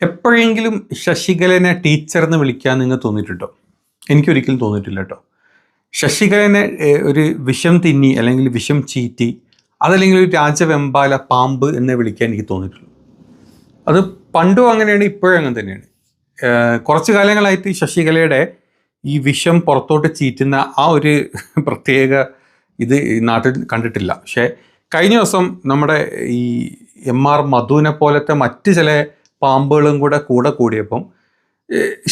എപ്പോഴെങ്കിലും ശശികലനെ ടീച്ചർ എന്ന് വിളിക്കാൻ നിങ്ങൾ തോന്നിയിട്ടുണ്ടോ? എനിക്കൊരിക്കലും തോന്നിയിട്ടില്ല കേട്ടോ. ശശികലനെ ഒരു വിഷം തിന്നി അല്ലെങ്കിൽ വിഷം ചീറ്റി അതല്ലെങ്കിൽ ഒരു രാജവെമ്പാല പാമ്പ് എന്ന് വിളിക്കാൻ എനിക്ക് തോന്നിയിട്ടുള്ളൂ. അത് പണ്ടും അങ്ങനെയാണ്, ഇപ്പോഴും അങ്ങനെ തന്നെയാണ്. കുറച്ച് കാലങ്ങളായിട്ട് ശശികലയുടെ ഈ വിഷം പുറത്തോട്ട് ചീറ്റുന്ന ആ ഒരു പ്രത്യേക ഇത് നാട്ടിൽ കണ്ടിട്ടില്ല. പക്ഷേ കഴിഞ്ഞ ദിവസം നമ്മുടെ ഈ MR മധുവിനെ പോലത്തെ മറ്റ് ചില പാമ്പുകളും കൂടെ കൂടിയപ്പം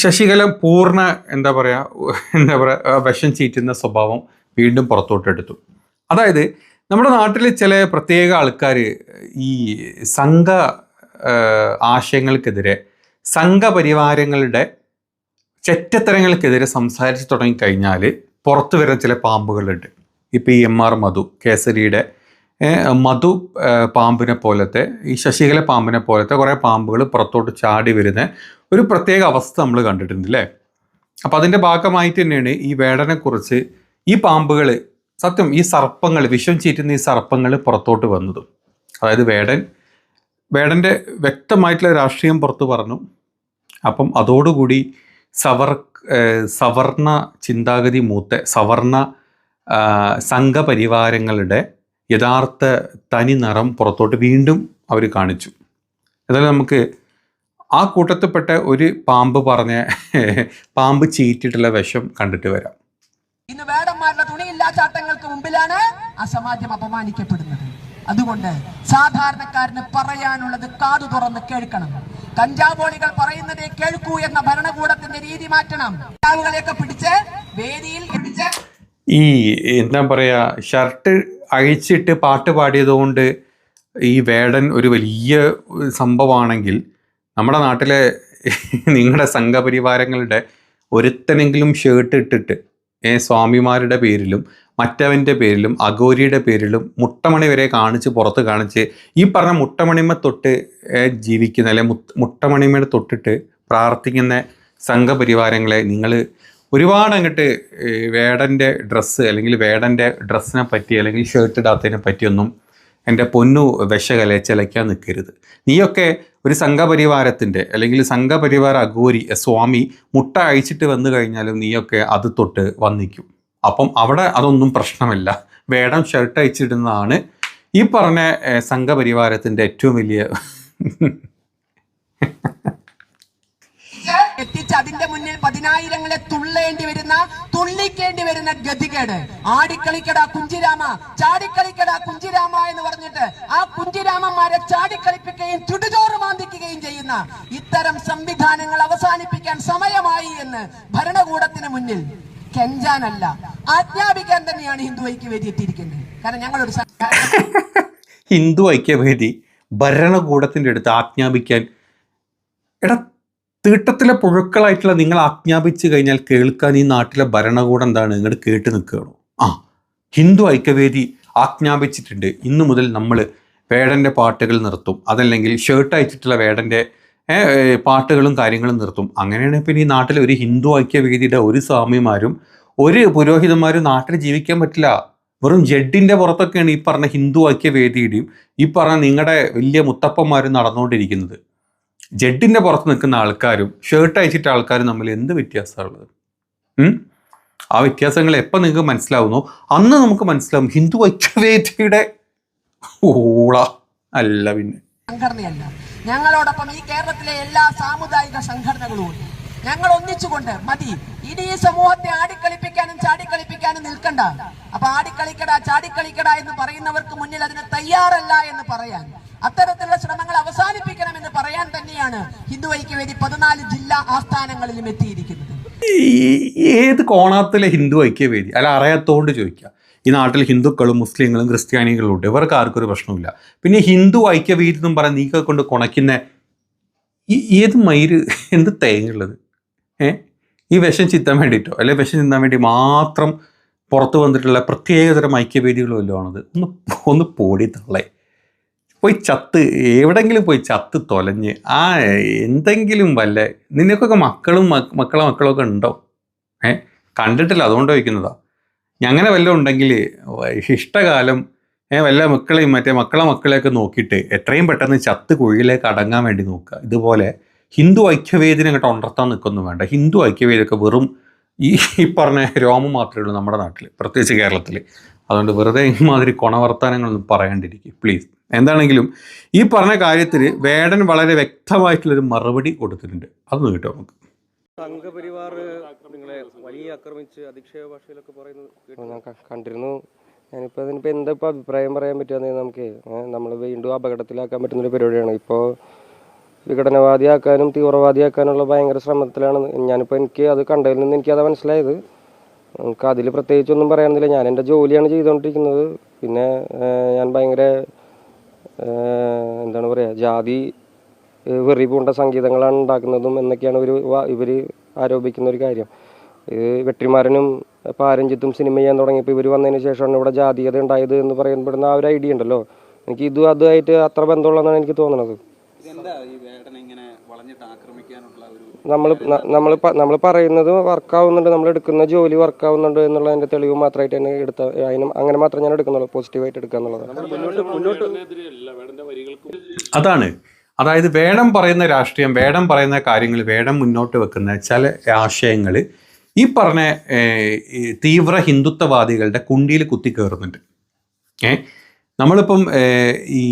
ശശികല പൂർണ്ണ എന്താ പറയുക വിഷം ചീറ്റുന്ന സ്വഭാവം വീണ്ടും പുറത്തോട്ടെടുത്തു. അതായത് നമ്മുടെ നാട്ടിൽ ചില പ്രത്യേക ആൾക്കാർ ഈ സംഘ ആശയങ്ങൾക്കെതിരെ, സംഘപരിവാരങ്ങളുടെ ചെറ്റത്തരങ്ങൾക്കെതിരെ സംസാരിച്ച് തുടങ്ങിക്കഴിഞ്ഞാൽ പുറത്തു വരുന്ന ചില പാമ്പുകളുണ്ട്. ഇപ്പം ഈ MR മധു കേസരിയുടെ മധു പാമ്പിനെ പോലത്തെ, ഈ ശശികല പാമ്പിനെ പോലത്തെ കുറേ പാമ്പുകൾ പുറത്തോട്ട് ചാടി വരുന്ന ഒരു പ്രത്യേക അവസ്ഥ നമ്മൾ കണ്ടിട്ടുണ്ട് അല്ലേ. അപ്പം അതിൻ്റെ ഭാഗമായിട്ട് തന്നെയാണ് ഈ വേടനെക്കുറിച്ച് ഈ പാമ്പുകൾ, സത്യം ഈ സർപ്പങ്ങൾ, വിഷം ചീറ്റുന്ന ഈ സർപ്പങ്ങൾ പുറത്തോട്ട് വന്നതും. അതായത് വേടൻ്റെ വ്യക്തമായിട്ടുള്ള രാഷ്ട്രീയം പുറത്തു പറഞ്ഞു. അപ്പം അതോടുകൂടി സവർണ ചിന്താഗതി മൂത്ത സവർണ സംഘപരിവാരങ്ങളുടെ യഥാർത്ഥ തനി നിറം പുറത്തോട്ട് വീണ്ടും അവർ കാണിച്ചു. എന്നാലും നമുക്ക് ആ കൂട്ടത്തിൽപ്പെട്ട ഒരു പാമ്പ് ചീറ്റിട്ടുള്ള വിഷം കണ്ടിട്ട് വരാം. ഇന്ന് വേടന്മാരുടെ തുണിയില്ലാച്ചാട്ടങ്ങൾക്ക് മുമ്പിലാണ് അസമാജം അപമാനിക്കപ്പെടുന്നത്. അതുകൊണ്ട് സാധാരണക്കാരന് പറയാനുള്ളത് കാതു തുറന്ന് കേൾക്കണം. കഞ്ചാവോളികൾ പറയുന്നതേ കേൾക്കൂ എന്ന ഭരണകൂടത്തിന്റെ രീതി മാറ്റണം. ആളുകളെയൊക്കെ പിടിച്ച് വേദിയിൽ ഈ എന്താ പറയാ, ഷർട്ട് അഴിച്ചിട്ട് പാട്ട് പാടിയതുകൊണ്ട് ഈ വേടൻ ഒരു വലിയ സംഭവമാണെങ്കിൽ, നമ്മുടെ നാട്ടിലെ നിങ്ങളുടെ സംഘപരിവാരങ്ങളുടെ ഒരുത്തനെങ്കിലും ഷർട്ട് ഇട്ടിട്ട് സ്വാമിമാരുടെ പേരിലും മറ്റവൻ്റെ പേരിലും അഘോരിയുടെ പേരിലും മുട്ടമണി വരെ പുറത്ത് കാണിച്ച് ഈ പറഞ്ഞ മുട്ടമണിമ തൊട്ട് ജീവിക്കുന്ന, അല്ലെ മുട്ടമണിമ തൊട്ടിട്ട് പ്രാർത്ഥിക്കുന്ന സംഘപരിവാരങ്ങളെ നിങ്ങൾ ഒരുപാട് അങ്ങോട്ട് വേടൻ്റെ ഡ്രസ്സ് അല്ലെങ്കിൽ വേടൻ്റെ ഡ്രസ്സിനെ പറ്റി അല്ലെങ്കിൽ ഷർട്ട് ഇടാത്തതിനെ പറ്റിയൊന്നും എൻ്റെ പൊന്നു വിഷകലെ ചിലയ്ക്കാൻ നിൽക്കരുത്. നീയൊക്കെ ഒരു സംഘപരിവാരത്തിൻ്റെ അല്ലെങ്കിൽ സംഘപരിവാര അഘോരി സ്വാമി മുട്ട അഴിച്ചിട്ട് വന്നു കഴിഞ്ഞാലും നീയൊക്കെ അത് തൊട്ട് വന്നിക്കും. അപ്പം അവിടെ അതൊന്നും പ്രശ്നമല്ല. വേടം ഷർട്ട് അഴിച്ചിടുന്നതാണ് ഈ പറഞ്ഞ സംഘപരിവാരത്തിൻ്റെ ഏറ്റവും വലിയ എത്തിച്ച് അതിന്റെ മുന്നിൽ പതിനായിരങ്ങളെ തുള്ളിക്കേണ്ടി വരുന്ന ഗതികേട്. ആടിക്കളിക്കടാ കുഞ്ചിരാമ, ചാടിക്കളിക്കടാ കുഞ്ചിരാമ എന്ന് പറഞ്ഞിട്ട് ആ കുഞ്ചിരാമന്മാരെ ചാടിക്കളിപ്പിക്കുകയും ചുടുചോറ് മാന്തിക്കുകയും ചെയ്യുന്ന ഇത്തരം സംവിധാനങ്ങൾ അവസാനിപ്പിക്കാൻ സമയമായി എന്ന് ഭരണകൂടത്തിന് മുന്നിൽ കെഞ്ചാനല്ല, ആജ്ഞാപിക്കാൻ തന്നെയാണ് ഹിന്ദു ഐക്യവേദി എത്തിയിരിക്കുന്നത്. കാരണം ഞങ്ങളൊരു ഹിന്ദു ഐക്യവേദി ഭരണകൂടത്തിൻ്റെ അടുത്ത് ആജ്ഞാപിക്കാൻ, തീട്ടത്തിലെ പുഴുക്കളായിട്ടുള്ള നിങ്ങൾ ആജ്ഞാപിച്ചു കഴിഞ്ഞാൽ കേൾക്കാൻ ഈ നാട്ടിലെ ഭരണകൂടം എന്താണ്, ഇങ്ങോട്ട് കേട്ട് നിൽക്കുകയാണോ? ഹിന്ദു ഐക്യവേദി ആജ്ഞാപിച്ചിട്ടുണ്ട്, ഇന്നു മുതൽ നമ്മൾ വേടൻ്റെ പാട്ടുകൾ നിർത്തും, അതല്ലെങ്കിൽ ഷർട്ട് അയച്ചിട്ടുള്ള വേടൻ്റെ പാട്ടുകളും കാര്യങ്ങളും നിർത്തും. അങ്ങനെയാണ് പിന്നെ ഈ നാട്ടിൽ ഒരു ഹിന്ദു ഐക്യവേദിയുടെ ഒരു സ്വാമിമാരും ഒരു പുരോഹിതന്മാരും നാട്ടിൽ ജീവിക്കാൻ പറ്റില്ല. വെറും ജഡ്ഡിൻ്റെ പുറത്തൊക്കെയാണ് ഈ പറഞ്ഞ ഹിന്ദു ഐക്യവേദിയുടെയും ഈ പറഞ്ഞ നിങ്ങളുടെ വലിയ മുത്തപ്പന്മാരും നടന്നുകൊണ്ടിരിക്കുന്നത്. ജഡ്ഡിൻ്റെ പുറത്ത് നിൽക്കുന്ന ആൾക്കാരും ഷർട്ട് അയച്ചിട്ട ആൾക്കാരും തമ്മിൽ എന്ത് വ്യത്യാസമുള്ളത്? ആ വ്യത്യാസങ്ങൾ എപ്പോൾ നിങ്ങൾക്ക് മനസ്സിലാവുന്നോ അന്ന് നമുക്ക് മനസ്സിലാവും ഹിന്ദു ഐക്യവേദിയുടെ ഓള അല്ല പിന്നെ സംഘടനയല്ല. ഞങ്ങളോടൊപ്പം ഈ കേരളത്തിലെ എല്ലാ സാമുദായിക സംഘടനകളും ഉണ്ട്. ഞങ്ങൾ ഒന്നിച്ചുകൊണ്ട് മതി. ഇനി ഈ സമൂഹത്തെ ആടിക്കളിപ്പിക്കാനും ചാടിക്കളിപ്പിക്കാനും നിൽക്കണ്ട. അപ്പൊ ആടിക്കളിക്കട ചാടിക്കളിക്കട എന്ന് പറയുന്നവർക്ക് മുന്നിൽ അതിന് തയ്യാറല്ല എന്ന് പറയാൻ, അത്തരത്തിലുള്ള ശ്രമങ്ങൾ അവസാനിപ്പിക്കണമെന്ന് പറയാൻ തന്നെയാണ് ഹിന്ദു ഐക്യവേദി 14 ജില്ലാ ആസ്ഥാനങ്ങളിലും എത്തിയിരിക്കുന്നത്. ഏത് കോണാത്തിലെ ഹിന്ദു ഐക്യവേദി അല്ല അറിയാത്തോണ്ട് ചോദിക്കുക. ഈ നാട്ടിൽ ഹിന്ദുക്കളും മുസ്ലിങ്ങളും ക്രിസ്ത്യാനികളും ഉണ്ട്, ഇവർക്ക് ആർക്കൊരു പ്രശ്നമില്ല. പിന്നെ ഹിന്ദു ഐക്യവേദി എന്നും പറയാൻ നീക്ക കൊണ്ട് കുണയ്ക്കുന്ന ഏത് മയിര്, എന്ത് തേങ്ങുള്ളത്? ഈ വിഷം ചിത്താൻ വേണ്ടിയിട്ടോ അല്ലെ വിഷം ചിന്താൻ വേണ്ടി മാത്രം പുറത്തു വന്നിട്ടുള്ള പ്രത്യേകതരം ഐക്യവേദികളും വല്ലതും ആണത്? ഒന്ന് പോടി തള്ളേ, പോയി ചത്ത് എവിടെങ്കിലും പോയി ചത്ത് തൊലഞ്ഞ് എന്തെങ്കിലും വല്ല നിനക്കൊക്കെ മക്കളൊക്കെ ഉണ്ടോ? കണ്ടിട്ടില്ല, അതുകൊണ്ട് ചോദിക്കുന്നതാ. അങ്ങനെ വല്ലതും ഉണ്ടെങ്കിൽ ഇഷ്ടകാലം വല്ല മക്കളെയൊക്കെ നോക്കിയിട്ട് എത്രയും പെട്ടെന്ന് ചത്ത് കുഴിയിലേക്ക് അടങ്ങാൻ വേണ്ടി നോക്കുക. ഇതുപോലെ ഹിന്ദു ഐക്യവേദിനെ അങ്ങോട്ട് ഉണർത്താൻ നിൽക്കൊന്നും വേണ്ട. ഹിന്ദു ഐക്യവേദിയൊക്കെ വെറും ഈ പറഞ്ഞ രോമം മാത്രമേ ഉള്ളൂ നമ്മുടെ നാട്ടിൽ, പ്രത്യേകിച്ച് കേരളത്തിൽ. അതുകൊണ്ട് വെറുതെ ഇമാതിരി കൊണവർത്താനങ്ങളൊന്നും പറയാണ്ടിരിക്കും പ്ലീസ്. എന്താണെങ്കിലും ഈ പറഞ്ഞ കാര്യത്തിൽ വേടൻ വളരെ വ്യക്തമായിട്ടുള്ളൊരു മറുപടി കൊടുത്തിട്ടുണ്ട്. അതൊന്ന് കേട്ടോ നമുക്ക്. സംഘപരിവാർ നിങ്ങളെ വലിയ ആക്രമിച്ച് അധിക്ഷേപ ഭാഷയിലൊക്കെ പറയുന്നത് ഞാൻ കണ്ടിരുന്നു. ഞാനിപ്പോൾ അതിനിപ്പോൾ എന്താ ഇപ്പോൾ അഭിപ്രായം പറയാൻ പറ്റുക? നമുക്ക് നമ്മൾ വീണ്ടും അപകടത്തിലാക്കാൻ പറ്റുന്നൊരു പരിപാടിയാണ്. ഇപ്പോൾ വിഘടനവാദിയാക്കാനും തീവ്രവാദിയാക്കാനുള്ള ഭയങ്കര ശ്രമത്തിലാണ് ഞാനിപ്പോൾ. എനിക്ക് അത് കണ്ടതിൽ നിന്ന് എനിക്കത് മനസ്സിലായത്. നമുക്ക് അതിൽ പ്രത്യേകിച്ചൊന്നും പറയാനൊന്നുമില്ല. ഞാൻ എൻ്റെ ജോലിയാണ് ചെയ്തുകൊണ്ടിരിക്കുന്നത്. പിന്നെ ഞാൻ ഭയങ്കര എന്താണ് പറയുക, ജാതി വെറി പൂണ്ട സംഗീതങ്ങളാണ് ഉണ്ടാക്കുന്നതും എന്നൊക്കെയാണ് ഇവർ ആരോപിക്കുന്ന ഒരു കാര്യം. വെട്രിമാരനും പാരഞ്ജിത്തും സിനിമ ചെയ്യാൻ തുടങ്ങിയപ്പോൾ ഇവർ വന്നതിന് ശേഷമാണ് ഇവിടെ ജാതീയത ഉണ്ടായത് എന്ന് പറയപ്പെടുന്ന ആ ഒരു ഐഡിയ ഉണ്ടല്ലോ. എനിക്ക് ഇതും അതുമായിട്ട് അത്ര ബന്ധമുള്ളതെന്നാണ് എനിക്ക് തോന്നുന്നത്. നമ്മൾ പറയുന്നത് വർക്കാവുന്നുണ്ട്, നമ്മൾ എടുക്കുന്ന ജോലി വർക്കാവുന്നുണ്ട് എന്നുള്ളതിൻ്റെ തെളിവ് മാത്രമായിട്ട് തന്നെ അങ്ങനെ മാത്രമേ ഞാൻ എടുക്കുന്നുള്ളൂ, പോസിറ്റീവായിട്ട് എടുക്കുക എന്നുള്ളതാണ്. അതാണ്, അതായത് വേടൻ പറയുന്ന രാഷ്ട്രീയം, വേടൻ പറയുന്ന കാര്യങ്ങൾ, വേടൻ മുന്നോട്ട് വെക്കുന്ന ചില ആശയങ്ങൾ ഈ പറഞ്ഞ തീവ്ര ഹിന്ദുത്വവാദികളുടെ കുണ്ടിയിൽ കുത്തിക്കയറുന്നുണ്ട്. നമ്മളിപ്പം ഈ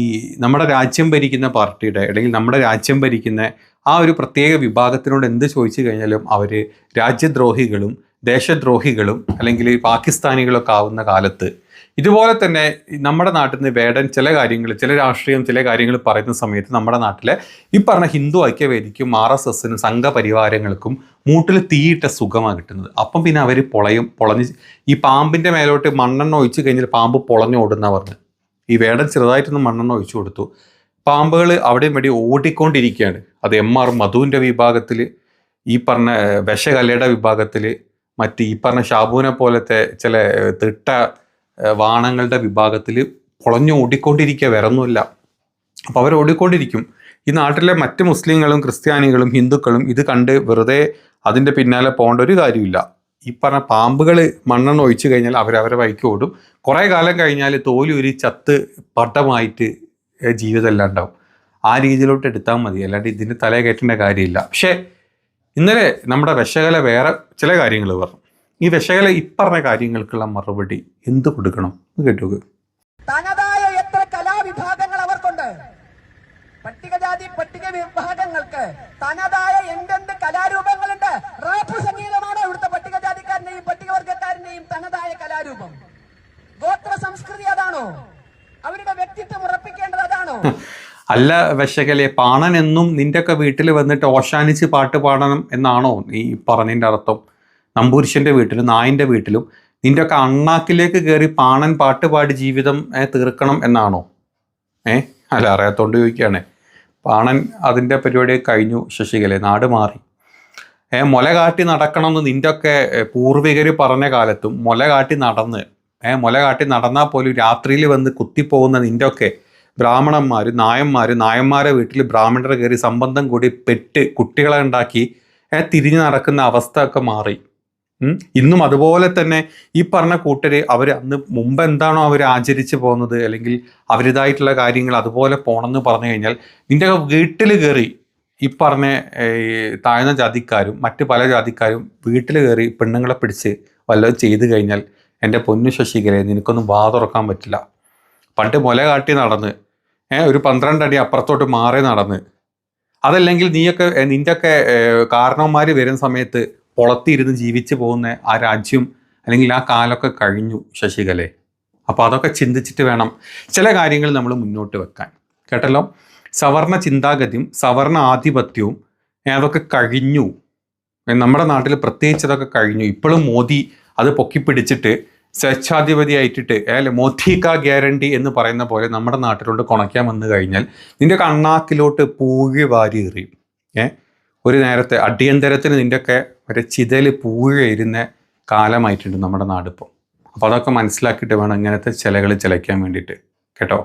നമ്മുടെ രാജ്യം ഭരിക്കുന്ന പാർട്ടിയുടെ അല്ലെങ്കിൽ നമ്മുടെ രാജ്യം ഭരിക്കുന്ന ആ ഒരു പ്രത്യേക വിഭാഗത്തിനോട് എന്ത് ചോദിച്ചു കഴിഞ്ഞാലും അവർ രാജ്യദ്രോഹികളും ദേശദ്രോഹികളും അല്ലെങ്കിൽ പാകിസ്ഥാനികളൊക്കെ ആവുന്ന കാലത്ത് ഇതുപോലെ തന്നെ നമ്മുടെ നാട്ടിൽ നിന്ന് വേടൻ ചില കാര്യങ്ങൾ, ചില രാഷ്ട്രീയം, ചില കാര്യങ്ങൾ പറയുന്ന സമയത്ത് നമ്മുടെ നാട്ടിലെ ഈ പറഞ്ഞ ഹിന്ദു ഐക്യവേദിക്കും RSSനും സംഘപരിവാരങ്ങൾക്കും മൂട്ടിൽ തീയിട്ട സുഖമാണ് കിട്ടുന്നത്. അപ്പം പിന്നെ അവർ പൊളഞ്ഞ് ഈ പാമ്പിൻ്റെ മേലോട്ട് മണ്ണെണ്ണ ഒഴിച്ച് കഴിഞ്ഞാൽ പാമ്പ് പൊളഞ്ഞോടുന്ന പറഞ്ഞ് ഈ വേടൻ ചെറുതായിട്ടൊന്ന് മണ്ണെണ്ണ ഒഴിച്ചു കൊടുത്തു. പാമ്പുകൾ അവിടെയും വേണ്ടി ഓടിക്കൊണ്ടിരിക്കുകയാണ്. അത് MR മധുവിൻ്റെ വിഭാഗത്തിൽ, ഈ പറഞ്ഞ വിഷകലയുടെ വിഭാഗത്തിൽ, മറ്റ് ഈ പറഞ്ഞ ഷാബുവിനെ പോലത്തെ ചില തിട്ട വാണങ്ങളുടെ വിഭാഗത്തിൽ പൊളഞ്ഞു ഓടിക്കൊണ്ടിരിക്കുക, വേറൊന്നുമില്ല. അപ്പോൾ അവർ ഓടിക്കൊണ്ടിരിക്കും. ഈ നാട്ടിലെ മറ്റ് മുസ്ലിങ്ങളും ക്രിസ്ത്യാനികളും ഹിന്ദുക്കളും ഇത് കണ്ട് വെറുതെ അതിൻ്റെ പിന്നാലെ പോകേണ്ട ഒരു കാര്യമില്ല. ഈ പറഞ്ഞ പാമ്പുകൾ മണ്ണെണ്ണ ഒഴിച്ചു കഴിഞ്ഞാൽ അവരവരെ വഴിക്ക് ഓടും. കുറേ കാലം കഴിഞ്ഞാൽ തോലൂരി ചത്ത് പട്ടമായിട്ട് ജീവിതമെല്ലാം ഉണ്ടാവും. ആ രീതിയിലോട്ട് എടുത്താൽ മതി, അല്ലാണ്ട് ഇതിന് തല കയറ്റേണ്ട കാര്യമില്ല. പക്ഷേ ഇന്നലെ നമ്മുടെ വിഷകല വേറെ ചില കാര്യങ്ങൾ പറഞ്ഞു. ഈ വിഷകല ഇപ്പറഞ്ഞ കാര്യങ്ങൾക്കുള്ള മറുപടി എന്ത് കൊടുക്കണം കേട്ടു. തനതായ എത്ര കലാവിഭാഗങ്ങൾ അവർക്കുണ്ട്. പട്ടികജാതി പട്ടിക വിഭാഗങ്ങൾക്ക് തനതായ എന്തെന്ത് കലാരൂപങ്ങളുണ്ട്. റാപ്പ് സംഗീതമാണ് ഇവിടുത്തെ പട്ടികജാതിക്കാരനെയും പട്ടികവർഗക്കാരനെയും തനതായ കലാരൂപം. ഗോത്ര സംസ്കൃതി അതാണോ? അവരുടെ വ്യക്തിത്വം ഉറപ്പിക്കേണ്ടത് അതാണോ? അല്ല വിഷകലെ, പാണൻ എന്നും നിന്റെയൊക്കെ വീട്ടിൽ വന്നിട്ട് ഓശാനിച്ച് പാട്ട് പാടണം എന്നാണോ നീ പറഞ്ഞതിൻ്റെ അർത്ഥം? നമ്പൂരിശൻ്റെ വീട്ടിലും നായിൻ്റെ വീട്ടിലും നിൻ്റെയൊക്കെ അണ്ണാക്കിലേക്ക് കയറി പാണൻ പാട്ട് പാടി ജീവിതം തീർക്കണം എന്നാണോ? അല്ല, അറിയാത്തോണ്ട് ചോദിക്കുകയാണ്. പാണൻ അതിൻ്റെ പരിപാടി കഴിഞ്ഞു ശശികലെ, നാട് മാറി. മുല കാട്ടി നടക്കണമെന്ന് നിൻ്റെയൊക്കെ പൂർവികർ പറഞ്ഞ കാലത്തും മുല കാട്ടി നടന്നാൽ പോലും രാത്രിയിൽ വന്ന് കുത്തിപ്പോകുന്ന നിൻ്റെയൊക്കെ ബ്രാഹ്മണന്മാർ, നായന്മാരെ വീട്ടിൽ ബ്രാഹ്മണർ കയറി സംബന്ധം കൂടി പെട്ട് കുട്ടികളെ ഉണ്ടാക്കി തിരിഞ്ഞു നടക്കുന്ന അവസ്ഥ ഒക്കെ മാറി. ഇന്നും അതുപോലെ തന്നെ ഈ പറഞ്ഞ കൂട്ടര് അവർ അന്ന് മുമ്പ് എന്താണോ അവർ ആചരിച്ച് പോകുന്നത് അല്ലെങ്കിൽ അവരുടേതായിട്ടുള്ള കാര്യങ്ങൾ അതുപോലെ പോകണമെന്ന് പറഞ്ഞു കഴിഞ്ഞാൽ നിന്റെ വീട്ടിൽ കയറി ഈ പറഞ്ഞ താഴ്ന്ന ജാതിക്കാരും മറ്റ് പല ജാതിക്കാരും വീട്ടിൽ കയറി പെണ്ണുങ്ങളെ പിടിച്ച് വല്ലതും ചെയ്തു കഴിഞ്ഞാൽ എൻ്റെ പൊന്നു ശശികലെ നിനക്കൊന്നും വാ തുറക്കാൻ പറ്റില്ല. പണ്ട് മുല കാട്ടി നടന്ന് ഒരു 12 അടി അപ്പുറത്തോട്ട് മാറി നടന്ന്, അതല്ലെങ്കിൽ നിൻ്റെയൊക്കെ കാരണവന്മാർ വരുന്ന സമയത്ത് പുളത്തിരുന്ന് ജീവിച്ചു പോകുന്ന ആ രാജ്യം അല്ലെങ്കിൽ ആ കാലമൊക്കെ കഴിഞ്ഞു ശശികലെ. അപ്പോൾ അതൊക്കെ ചിന്തിച്ചിട്ട് വേണം ചില കാര്യങ്ങൾ നമ്മൾ മുന്നോട്ട് വെക്കാൻ. കേട്ടല്ലോ, സവർണ ചിന്താഗതിയും സവർണ ആധിപത്യവും അതൊക്കെ കഴിഞ്ഞു. നമ്മുടെ നാട്ടിൽ പ്രത്യേകിച്ച് അതൊക്കെ കഴിഞ്ഞു. ഇപ്പോഴും മോദി അത് പൊക്കിപ്പിടിച്ചിട്ട് സ്വേച്ഛാധിപതിയായിട്ടിട്ട് മോദി കാ ഗ്യാരണ്ടി എന്ന് പറയുന്ന പോലെ നമ്മുടെ നാട്ടിലോട്ട് കുണയ്ക്കാൻ വന്നു കഴിഞ്ഞാൽ നിൻ്റെ കണ്ണാക്കിലോട്ട് പൂഴി വാരി എറിയും. ഒരു നേരത്തെ അടിയന്തരത്തിന് നിൻ്റെയൊക്കെ ഒരു ചിതൽ പൂഴയിരുന്ന കാലമായിട്ടുണ്ട് നമ്മുടെ നാടിപ്പോൾ. അപ്പോൾ അതൊക്കെ മനസ്സിലാക്കിയിട്ട് വേണം ഇങ്ങനത്തെ ചിലകൾ ചിലയ്ക്കാൻ വേണ്ടിയിട്ട്. കേട്ടോ.